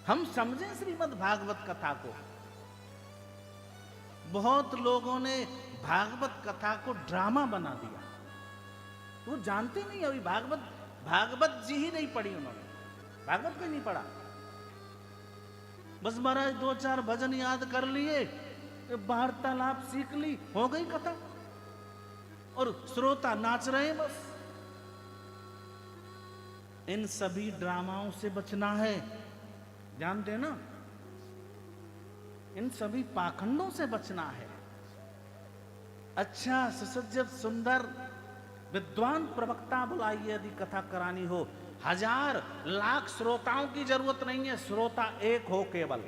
हम समझें श्रीमद् भागवत कथा को। बहुत लोगों ने भागवत कथा को ड्रामा बना दिया, वो जानते नहीं। अभी भागवत जी ही नहीं पढ़ी उन्होंने, भागवत कोई नहीं पढ़ा। बस महाराज 2-4 भजन याद कर लिए, वार्तालाप सीख ली, हो गई कथा, और श्रोता नाच रहे हैं बस। इन सभी ड्रामाओं से बचना है, जानते हैं ना, इन सभी पाखंडों से बचना है। अच्छा सुसज्जित सुंदर विद्वान प्रवक्ता बुलाइए, यदि कथा करानी हो। 1000 लाख श्रोताओं की जरूरत नहीं है, श्रोता एक हो, केवल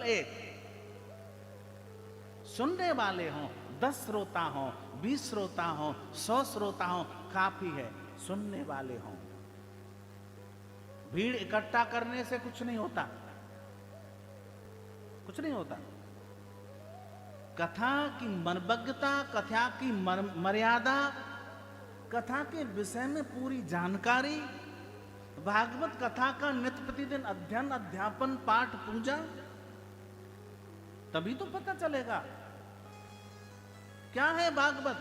एक। सुनने वाले हों, 10 श्रोता हों, 20 श्रोता हों, 100 श्रोता हों, काफी है। सुनने वाले हों। भीड़ इकट्ठा करने से कुछ नहीं होता, कुछ नहीं होता। कथा की मनोज्ञता, कथा की मर्यादा, कथा के विषय में पूरी जानकारी, भागवत कथा का नित्य प्रतिदिन अध्ययन, अध्यापन, पाठ, पूजा, तभी तो पता चलेगा क्या है भागवत।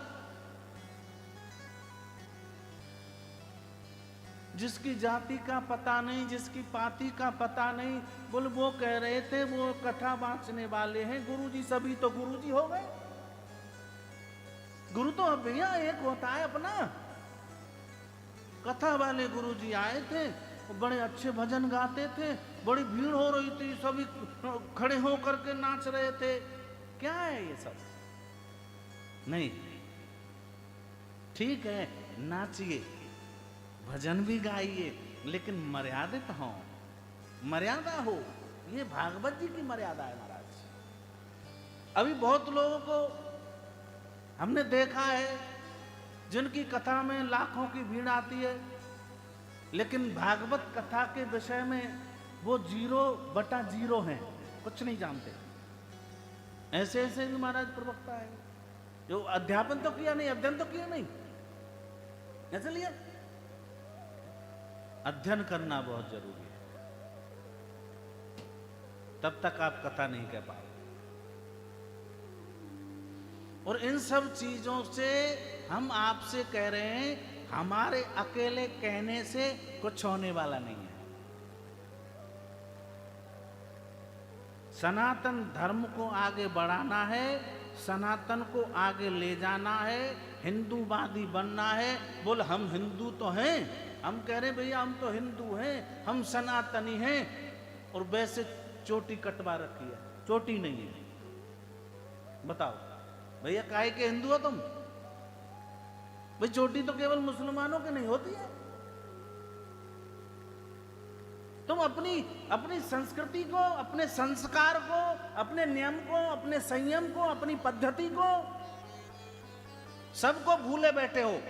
जिसकी जाति का पता नहीं, जिसकी पाति का पता नहीं, बोल वो कह रहे थे वो कथा बांचने वाले हैं गुरुजी, सभी तो गुरुजी हो गए। गुरु तो अब भैया एक होता है अपना। कथा वाले गुरुजी आए थे, बड़े अच्छे भजन गाते थे, बड़ी भीड़ हो रही थी, सभी खड़े होकर के नाच रहे थे। क्या है ये सब? नहीं, ठीक है नाचिए, भजन भी गाइए, लेकिन मर्यादित हो, मर्यादा हो। ये भागवत जी की मर्यादा है महाराज। अभी बहुत लोगों को हमने देखा है जिनकी कथा में लाखों की भीड़ आती है, लेकिन भागवत कथा के विषय में वो 0/0 हैं, कुछ नहीं जानते। ऐसे ऐसे भी महाराज प्रवक्ता है जो अध्यापन तो किया नहीं, अध्ययन तो किया नहीं। ऐसे लिया अध्ययन करना बहुत जरूरी है, तब तक आप कथा नहीं कह पाओगे। और इन सब चीजों से हम आपसे कह रहे हैं, हमारे अकेले कहने से कुछ होने वाला नहीं है। सनातन धर्म को आगे बढ़ाना है, सनातन को आगे ले जाना है, हिंदूवादी बनना है। बोल हम हिंदू तो हैं, हम कह रहे भैया हम तो हिंदू हैं, हम सनातनी हैं, और वैसे चोटी कटवा रखी है, चोटी नहीं है। बताओ भैया काहे के हिंदू हो तुम? भाई चोटी तो केवल मुसलमानों के नहीं होती है। तुम अपनी संस्कृति को, अपने संस्कार को, अपने नियम को, अपने संयम को, अपनी पद्धति को, सबको भूले बैठे हो।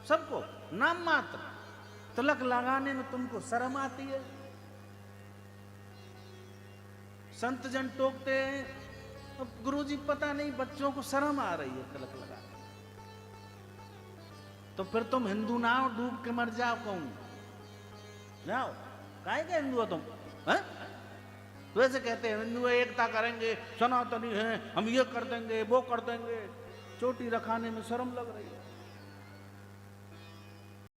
सबको नाम मात्र तिलक लगाने में तुमको शर्म आती है। संत जन टोकते हैं, गुरुजी पता नहीं बच्चों को शर्म आ रही है तिलक लगाने, तो फिर तुम हिंदू ना हो, डूब के मर जाओ। कहूं जाओ, काहे के हिंदू हो तुम? हैं? वैसे कहते हैं हिंदू एकता करेंगे, सनातनी हैं, हम ये कर देंगे वो कर देंगे। चोटी रखाने में शर्म लग रही है।